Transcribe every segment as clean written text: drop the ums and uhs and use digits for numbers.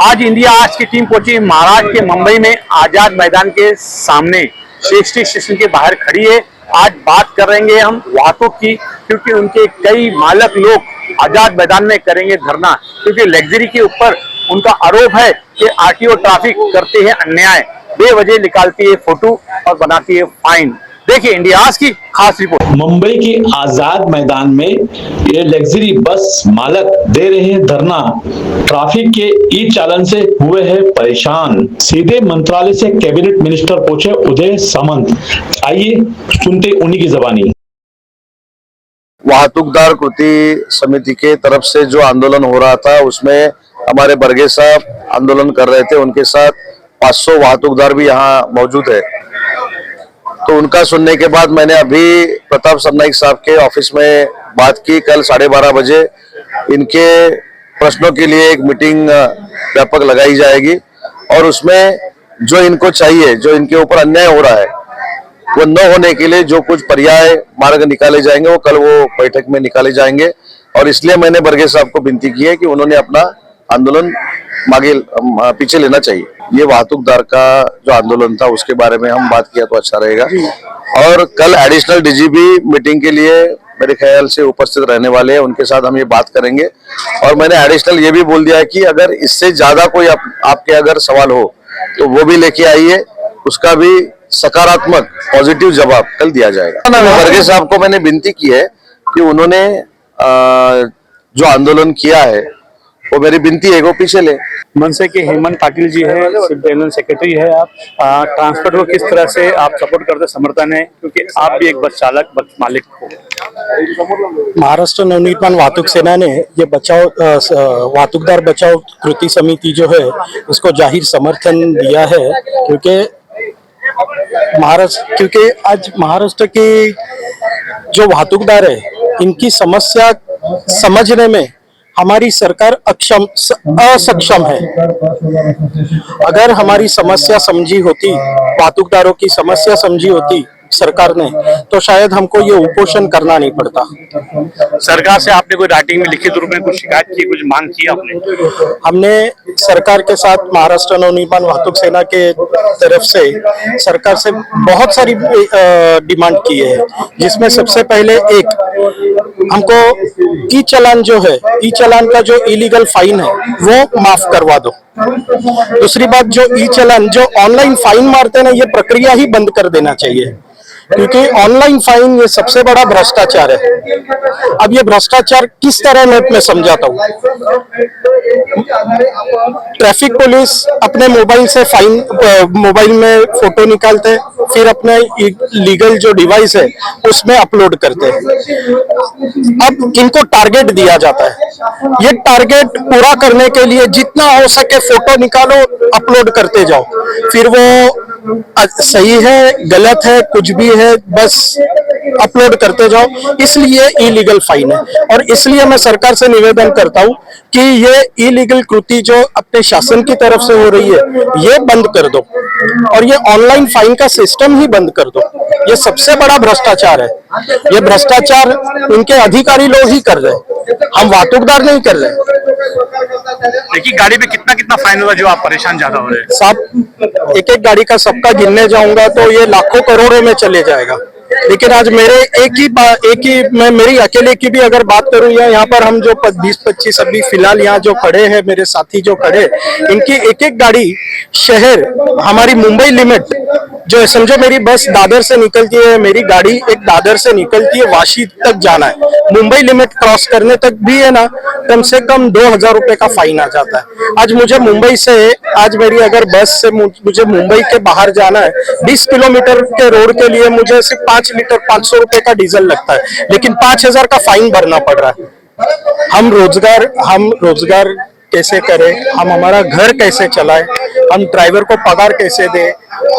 आज इंडिया आज की टीम पहुंची महाराष्ट्र के मुंबई में आजाद मैदान के सामने सीएसटी स्टेशन के बाहर खड़ी है। आज बात करेंगे हम वाहतुक की, क्योंकि उनके कई मालक लोग आजाद मैदान में करेंगे धरना, क्योंकि लग्जरी के ऊपर उनका आरोप है कि आरटीओ ट्रैफिक करते हैं अन्याय, बेवजह निकालती है फोटो और बनाती है फाइन। देखिए इंडिया आज की खास रिपोर्ट। मुंबई के आजाद मैदान में ये लग्जरी बस मालक दे रहे हैं धरना। ट्रैफिक के ई चालन से हुए हैं परेशान। सीधे मंत्रालय से कैबिनेट मिनिस्टर पहुंचे उदय सामंत। आइए सुनते उन्हीं की जबानी। वाहतुकदार कृति समिति के तरफ से जो आंदोलन हो रहा था उसमें हमारे बरगे साहब आंदोलन कर रहे थे, उनके साथ 500 वाहतुकदार भी यहाँ मौजूद है। तो उनका सुनने के बाद मैंने अभी प्रताप सरनाईक साहब के ऑफिस में बात की। कल 12:30 बजे इनके प्रश्नों के लिए एक मीटिंग व्यापक लगाई जाएगी और उसमें जो इनको चाहिए, जो इनके ऊपर अन्याय हो रहा है वो न होने के लिए जो कुछ पर्याय मार्ग निकाले जाएंगे वो कल वो बैठक में निकाले जाएंगे। और इसलिए मैंने बरगे साहब को विनती की है कि उन्होंने अपना आंदोलन पीछे लेना चाहिए। ये वाहतुकदार का जो आंदोलन था उसके बारे में हम बात किया तो अच्छा रहेगा। और कल एडिशनल डीजीपी मीटिंग के लिए मेरे ख्याल से उपस्थित रहने वाले हैं, उनके साथ हम ये बात करेंगे। और मैंने एडिशनल ये भी बोल दिया है कि अगर इससे ज्यादा कोई आपके अगर सवाल हो तो वो भी लेके आइए, उसका भी सकारात्मक पॉजिटिव जवाब कल दिया जाएगा। बरगे साहब को मैंने विनती की है कि उन्होंने जो आंदोलन किया है वो मेरी विनती है वो पीछे ले। मनसे के हेमंत पाटिल जी है, जनरल सेक्रेटरी है आप। ट्रांसपोर्ट को किस तरह से आप सपोर्ट करते समर्थन है, क्योंकि आप भी एक बस चालक बस मालिक हो। महाराष्ट्र नवनिर्माण वाहतूक सेना ने ये वाहतुकदार बचाओ कृति समिति जो है उसको जाहिर समर्थन दिया है, क्योंकि आज महाराष्ट्र के जो वाहतुकदार है इनकी समस्या समझने में हमारी सरकार असक्षम है। अगर हमारी समस्या समझी होती, वाहतुकदारों की समस्या समझी होती सरकार ने, तो शायद हमको ये उपोषण करना नहीं पड़ता। सरकार से आपने कोई राइटिंग में लिखित रूप में कुछ शिकायत की, कुछ मांग की आपने? हमने सरकार के साथ महाराष्ट्र नवनिर्माण वाहतूक सेना के तरफ से सरकार से बहुत सारी डिमांड की है, जिसमें सबसे पहले एक हमको ई चालान जो है, ई चालान का जो इलीगल फाइन है वो माफ करवा दो। दूसरी बात, जो ई चालान जो ऑनलाइन फाइन मारते हैं ना, ये प्रक्रिया ही बंद कर देना चाहिए, क्योंकि ऑनलाइन फाइन ये सबसे बड़ा भ्रष्टाचार है। अब ये भ्रष्टाचार किस तरह मैं समझाता हूँ। ट्रैफिक पुलिस अपने मोबाइल से मोबाइल में फोटो निकालते हैं, फिर अपने लीगल जो डिवाइस है उसमें अपलोड करते हैं। अब इनको टारगेट दिया जाता है, ये टारगेट पूरा करने के लिए जितना हो सके फोटो निकालो, अपलोड करते जाओ, फिर वो सही है गलत है कुछ भी है बस अपलोड करते जाओ, इसलिए इलीगल फाइन है। और इसलिए मैं सरकार से निवेदन करता हूं कि ये इलीगल कृति जो अपने शासन की तरफ से हो रही है ये बंद कर दो, और ये ऑनलाइन फाइन का सिस्टम ही बंद कर दो। ये सबसे बड़ा भ्रष्टाचार है, ये भ्रष्टाचार उनके अधिकारी लोग ही कर रहे हैं, हम वाहतुकदार नहीं कर रहे। देखिए गाड़ी पे कितना कितना फाइन होगा जो आप परेशान ज्यादा हो रहे हैं? साहब एक एक गाड़ी का सबका गिनने जाऊंगा तो ये लाखों करोड़ों में चले जाएगा। लेकिन आज मेरे मेरी अकेले की भी अगर बात करूं, यहाँ पर हम जो 20-25 अभी फिलहाल यहाँ जो खड़े हैं मेरे साथी जो खड़े, इनकी एक एक गाड़ी शहर हमारी मुंबई लिमिट जो समझो मेरी बस दादर से निकलती है, मेरी गाड़ी एक दादर से निकलती है, वाशी तक जाना है, मुंबई लिमिट क्रॉस करने तक भी है ना कम से कम 2000 रुपए का फाइन आ जाता है। आज मुझे मुंबई से, आज मेरी अगर बस से मुझे मुंबई के बाहर जाना है, 20 किलोमीटर के रोड के लिए मुझे सिर्फ 5 लीटर 500 रुपए का डीजल लगता है, लेकिन 5000 का फाइन भरना पड़ रहा है। हम रोजगार कैसे करें, हम हमारा घर कैसे चलाएं, हम ड्राइवर को पगार कैसे दें,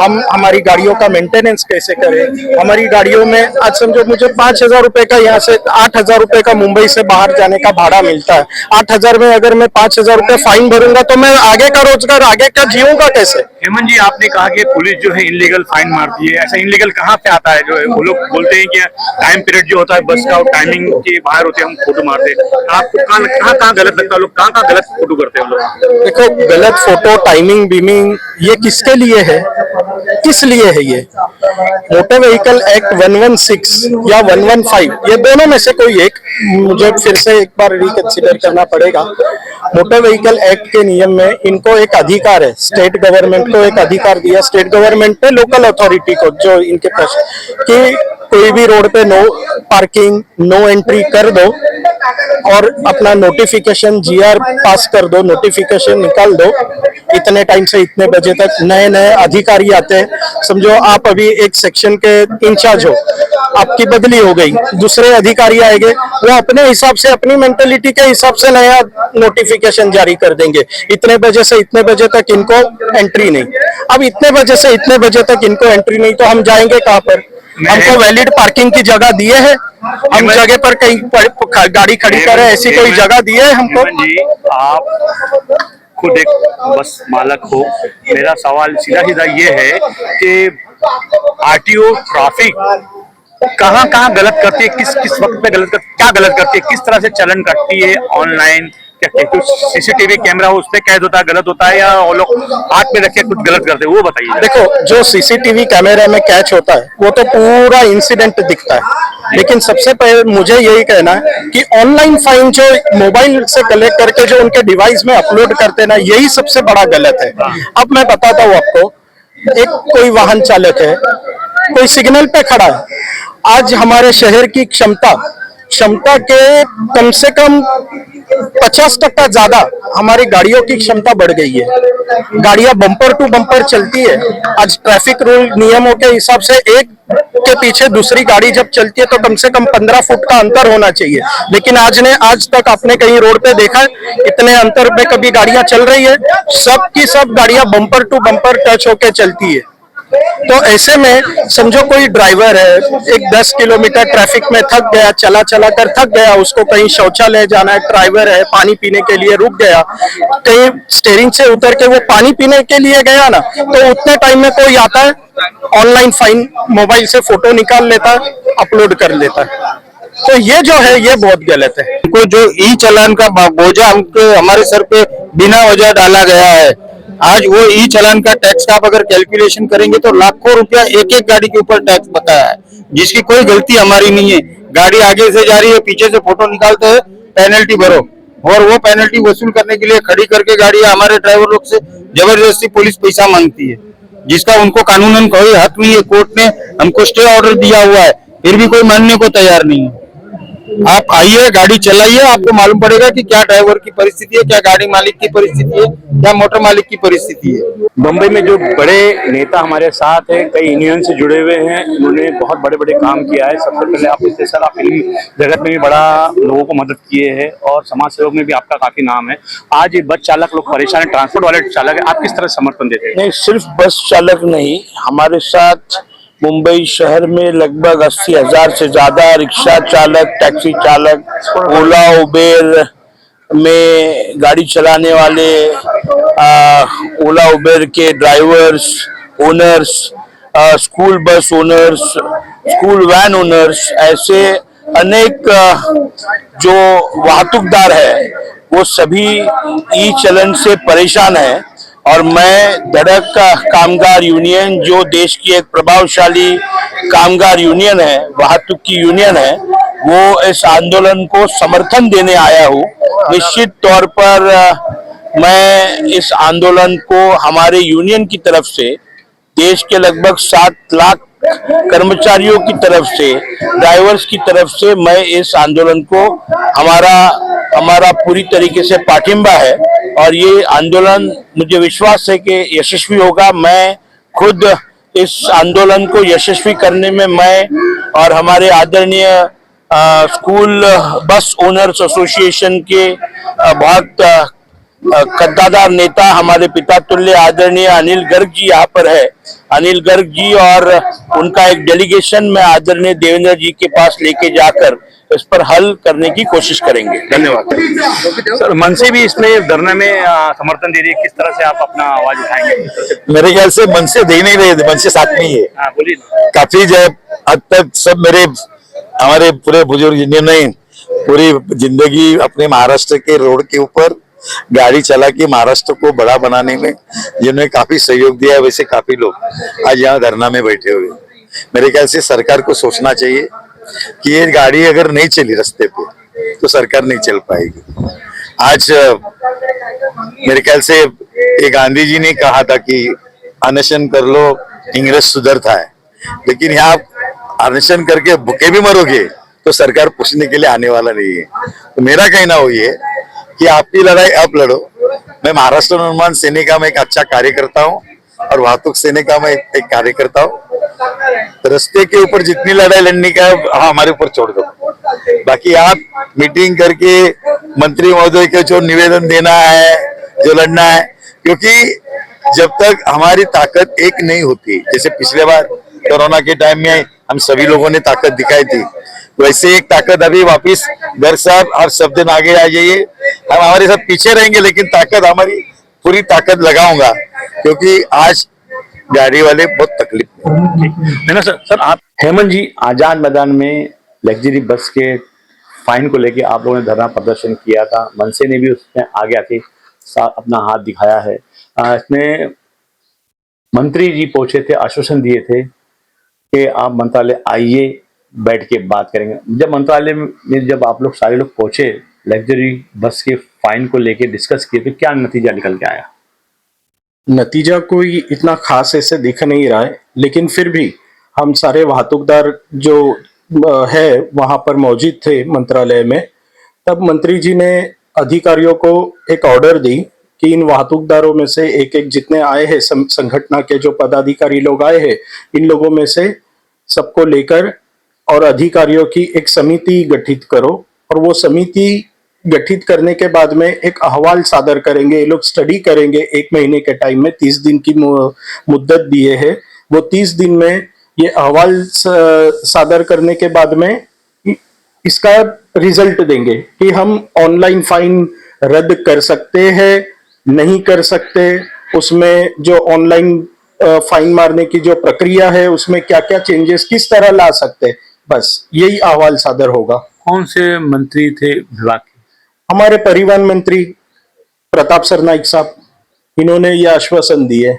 हम हमारी गाड़ियों का मेंटेनेंस कैसे करें। हमारी गाड़ियों में आज समझो मुझे 5,000 रुपए का यहाँ से 8,000 रुपए का मुंबई से बाहर जाने का भाड़ा मिलता है। 8,000 में अगर मैं 5,000 रुपए फाइन भरूंगा तो मैं आगे का रोजगार आगे का जीऊंगा कैसे। हेमंत जी, आपने कहा कि पुलिस जो है इनलीगल फाइन मारती है, ऐसा इनलीगल कहाँ पे आता है? जो है वो लोग बोलते हैं कि टाइम पीरियड जो होता है बस का, टाइमिंग के बाहर होते हैं, हम फोटो मारते हैं। आपको कहाँ गलत लगता है? लोग कहाँ गलत फोटो करते हैं लोग? देखो, गलत फोटो, टाइमिंग बीमिंग ये किसके लिए है, किस लिए है? ये मोटर व्हीकल एक्ट 116 या 115 ये दोनों में से कोई एक, मुझे फिर से एक बार रिकंसिडर करना पड़ेगा। मोटर व्हीकल एक्ट के नियम में इनको एक अधिकार है, स्टेट गवर्नमेंट को एक अधिकार दिया, स्टेट गवर्नमेंट ने लोकल अथॉरिटी को, जो इनके पास, कि कोई भी रोड पे नो पार्किंग, नो एंट्री कर दो और अपना नोटिफिकेशन जीआर पास कर दो, नोटिफिकेशन निकाल दो। इतने टाइम से इतने बजे तक नए नए अधिकारी आते हैं। समझो आप अभी एक सेक्शन के इंचार्ज हो, आपकी बदली हो गई, दूसरे अधिकारी आएंगे, वो अपने हिसाब से, अपनी मेंटेलिटी के हिसाब से नया नोटिफिकेशन जारी कर देंगे। इतने बजे से इतने बजे तक इनको एंट्री नहीं। अब इतने बजे से इतने बजे तक इनको एंट्री नहीं तो हम जाएंगे कहाँ पर? हमको वैलिड पार्किंग की जगह दिए है, हम जगह पर कहीं गाड़ी खड़ी करें, ऐसी कोई जगह दिए है हमको? जी, आप खुद एक बस मालक हो, मेरा सवाल सीधा सीधा ये है कि आरटीओ ट्रैफिक कहाँ गलत करती है, किस वक्त पे क्या गलत करती है, किस तरह से चलन करती है? ऑनलाइन क्या कुछ सीसीटीवी कैमरा हो उस पे कैद होता है, गलत होता है, या वो लोग हाथ में रखे कुछ गलत करते हैं, वो बताइए। देखो, जो सीसीटीवी कैमरा में कैच होता है वो तो पूरा इंसिडेंट दिखता है, लेकिन सबसे पहले मुझे यही कहना है कि ऑनलाइन फाइन जो मोबाइल से कलेक्ट करके जो उनके डिवाइस में अपलोड करते हैं ना, यही सबसे बड़ा गलत है। अब मैं बताता हूँ आपको, एक कोई वाहन चालक है, कोई सिग्नल पे खड़ा है, आज हमारे शहर की क्षमता के कम से कम 50% ज्यादा हमारी गाड़ियों की क्षमता बढ़ गई है। गाड़ियां बम्पर टू बम्पर चलती है। आज ट्रैफिक रूल नियमों के हिसाब से एक के पीछे दूसरी गाड़ी जब चलती है तो कम से कम 15 फुट का अंतर होना चाहिए, लेकिन आज तक आपने कहीं रोड पे देखा इतने अंतर में कभी गाड़ियां चल रही है? सब की सब गाड़ियां बम्पर टू बम्पर टच होके चलती है। तो ऐसे में समझो कोई ड्राइवर है, एक 10 किलोमीटर ट्रैफिक में थक गया, चला कर थक गया, उसको कहीं शौचालय जाना है, ड्राइवर है, पानी पीने के लिए रुक गया, कहीं स्टीयरिंग से उतर के वो पानी पीने के लिए गया ना, तो उतने टाइम में कोई आता है, ऑनलाइन फाइन मोबाइल से फोटो निकाल लेता है, अपलोड कर लेता है। तो ये जो है ये बहुत गलत है। हमको जो ई चालान का बोझा हमारे सर पे बिना वजह डाला गया है, आज वो ई चालान का टैक्स का आप अगर कैलकुलेशन करेंगे तो लाखों रुपया एक एक गाड़ी के ऊपर टैक्स बताया है, जिसकी कोई गलती हमारी नहीं है। गाड़ी आगे से जा रही है, पीछे से फोटो निकालते हैं, पेनल्टी भरो, और वो पेनल्टी वसूल करने के लिए खड़ी करके गाड़ी हमारे ड्राइवर लोग से जबरदस्ती पुलिस पैसा मांगती है, जिसका उनको कानूनन कोई हक नहीं है। कोर्ट ने हमको स्टे ऑर्डर दिया हुआ है, फिर भी कोई मानने को तैयार नहीं है। आप आइए, गाड़ी चलाइए, आपको मालूम पड़ेगा कि क्या ड्राइवर की परिस्थिति है, क्या गाड़ी मालिक की परिस्थिति है, क्या मोटर मालिक की परिस्थिति है। मुंबई में जो बड़े नेता हमारे साथ हैं, कई यूनियन से जुड़े हुए हैं, उन्होंने बहुत बड़े बड़े काम किया है। सबसे पहले आप इससे सर, आप फिल्म जगत में भी बड़ा लोगों को मदद किए हैं और समाज सेवक में भी आपका काफी नाम है। आज ये बस चालक लोग परेशान है, ट्रांसपोर्ट वाले चालक है, आप किस तरह समर्थन देते हैं? नहीं, सिर्फ बस चालक नहीं, हमारे साथ मुंबई शहर में लगभग 80,000 से ज्यादा रिक्शा चालक, टैक्सी चालक, ओला उबेर में गाड़ी चलाने वाले, ओला उबेर के drivers, owners, school bus owners, school van owners, ऐसे अनेक जो वाहतुकदार है वो सभी ई चलन से परेशान है। और मैं धड़क कामगार यूनियन, जो देश की एक प्रभावशाली कामगार यूनियन है, वाहतुक की यूनियन है, वो इस आंदोलन को समर्थन देने आया हूँ। निश्चित तौर पर मैं इस आंदोलन को हमारे यूनियन की तरफ से, देश के लगभग 7 लाख कर्मचारियों की तरफ से, ड्राइवर्स की तरफ से, मैं इस आंदोलन को हमारा पूरी तरीके से पाठिंबा है और ये आंदोलन मुझे विश्वास है कि यशस्वी होगा। मैं खुद इस आंदोलन को यशस्वी करने में मैं और हमारे आदरणीय स्कूल बस ओनर्स एसोसिएशन के बहुत कद्दादार नेता हमारे पिता तुल्य आदरणीय अनिल गर्ग जी यहाँ पर है। अनिल गर्ग जी और उनका एक डेलीगेशन में आदरणीय देवेंद्र जी के पास लेके जाकर इस पर हल करने की कोशिश करेंगे। धन्यवाद। सर मन से भी इसमें धरने में समर्थन दे रही है, किस तरह से आप अपना आवाज उठाएंगे? मेरे ख्याल से मन से दे नहीं रहे, मन से साथ में ही है। हाँ बोलिए ना। काफी हद तक सब हमारे पूरे बुजुर्ग जिन्होंने पूरी जिंदगी अपने महाराष्ट्र के रोड के ऊपर गाड़ी चला के महाराष्ट्र को बड़ा बनाने में जिन्होंने काफी सहयोग दिया है, वैसे काफी लोग आज यहाँ धरना में बैठे हुए। मेरे ख्याल से सरकार को सोचना चाहिए कि ये गाड़ी अगर नहीं चली रास्ते पे तो सरकार नहीं चल पाएगी। आज मेरे ख्याल से ये गांधी जी ने कहा था कि अनशन कर लो इंग्रज सुधरता है, लेकिन यहाँ अनशन करके भूखे भी मरोगे तो सरकार पूछने के लिए आने वाला नहीं है। तो मेरा कहना वही है कि आपकी लड़ाई आप लड़ो। मैं महाराष्ट्र निर्माण सेना में एक अच्छा कार्यकर्ता हूँ और वाहतुक सेना में एक कार्यकर्ता हूँ। रास्ते के ऊपर जितनी लड़ाई लड़ने का है हाँ हमारे ऊपर छोड़ दो, बाकी आप मीटिंग करके मंत्री महोदय को जो निवेदन देना है, जो लड़ना है, क्योंकि जब तक हमारी ताकत एक नहीं होती, जैसे पिछले बार कोरोना के टाइम में हम सभी लोगों ने ताकत दिखाई थी, वैसे एक ताकत अभी वापिस गर्ग साहब आप सब दिन आगे आ जाइए, हम हमारे साथ पीछे रहेंगे लेकिन ताकत हमारी पूरी ताकत लगाऊंगा, क्योंकि आज गाड़ी वाले बहुत तकलीफ में। है ना सर आप हेमंत जी, आजाद मैदान में लग्जरी बस के फाइन को लेके आप लोगों ने धरना प्रदर्शन किया था, मनसे ने भी उसमें आगे आके अपना हाथ दिखाया है। इसमें मंत्री जी पहुंचे थे, आश्वासन दिए थे कि आप मंत्रालय आइए, बैठ के बात करेंगे। जब मंत्रालय में जब आप लोग सारे लोग पहुंचे, लग्जरी बस के फाइन को लेके डिस्कस किए, तो क्या नतीजा निकल के आया? नतीजा कोई इतना खास ऐसे दिख नहीं रहा है, लेकिन फिर भी हम सारे वाहतूकदार जो है वहां पर मौजूद थे मंत्रालय में। तब मंत्री जी ने अधिकारियों को एक ऑर्डर दी कि इन वाहतूकदारों में से एक एक जितने आए हैं संगठन के जो पदाधिकारी लोग आए हैं, इन लोगों में से सबको लेकर और अधिकारियों की एक समिति गठित करो, और वो समिति गठित करने के बाद में एक अहवाल सादर करेंगे। ये लोग स्टडी करेंगे 1 महीने के टाइम में, 30 दिन की मुद्दत दिए है। वो 30 दिन में ये अहवाल सादर करने के बाद में इसका रिजल्ट देंगे कि हम ऑनलाइन फाइन रद्द कर सकते हैं, नहीं कर सकते, उसमें जो ऑनलाइन फाइन मारने की जो प्रक्रिया है उसमें क्या क्या चेंजेस किस तरह ला सकते हैं, बस यही अहवाल सादर होगा। कौन से मंत्री थे विभाग के? हमारे परिवहन मंत्री प्रताप सरनाईक साहब, इन्होंने ये आश्वासन दिए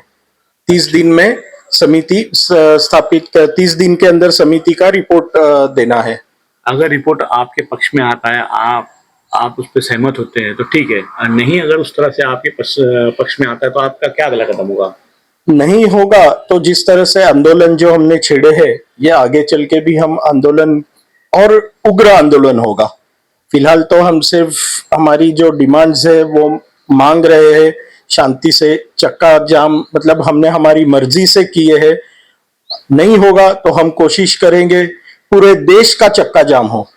30 दिन में समिति स्थापित कर, 30 दिन के अंदर समिति का रिपोर्ट देना है। अगर रिपोर्ट आपके पक्ष में आता है, आप उस पर सहमत होते हैं तो ठीक है, नहीं अगर उस तरह से आपके पक्ष में आता है तो आपका क्या अगला कदम होगा? नहीं होगा तो जिस तरह से आंदोलन जो हमने छेड़े हैं, ये आगे चल के भी हम आंदोलन और उग्र आंदोलन होगा। फिलहाल तो हम सिर्फ हमारी जो डिमांड्स है वो मांग रहे हैं, शांति से चक्का जाम मतलब हमने हमारी मर्जी से किए हैं। नहीं होगा तो हम कोशिश करेंगे पूरे देश का चक्का जाम हो।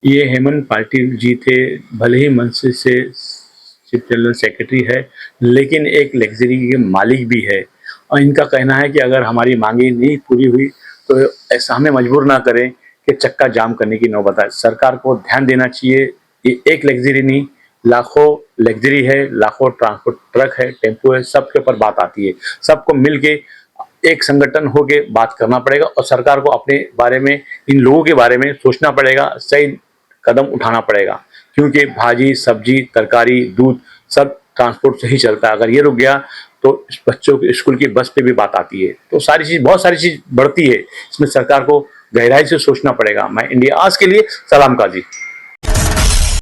ये हेमंत पाटिल जी थे, भले ही मनसे से चीफ जनरल सेक्रेटरी है, लेकिन एक लग्जरी के मालिक भी है, और इनका कहना है कि अगर हमारी मांगे नहीं पूरी हुई तो ऐसा हमें मजबूर ना करें कि चक्का जाम करने की नौबत आए। सरकार को ध्यान देना चाहिए, ये एक लग्जरी नहीं, लाखों लग्जरी है, लाखों ट्रांसपोर्ट ट्रक है, टेम्पो है, सबके ऊपर बात आती है। सबको मिलके एक संगठन होके बात करना पड़ेगा और सरकार को अपने बारे में, इन लोगों के बारे में सोचना पड़ेगा, सही कदम उठाना पड़ेगा, क्योंकि भाजी सब्जी तरकारी दूध सब ट्रांसपोर्ट से ही चलता है। अगर ये रुक गया तो बच्चों के स्कूल की बस पे भी बात आती है, तो बहुत सारी चीज बढ़ती है। इसमें सरकार को गहराई से सोचना पड़ेगा। मैं इंडिया आज के लिए सलाम काजी।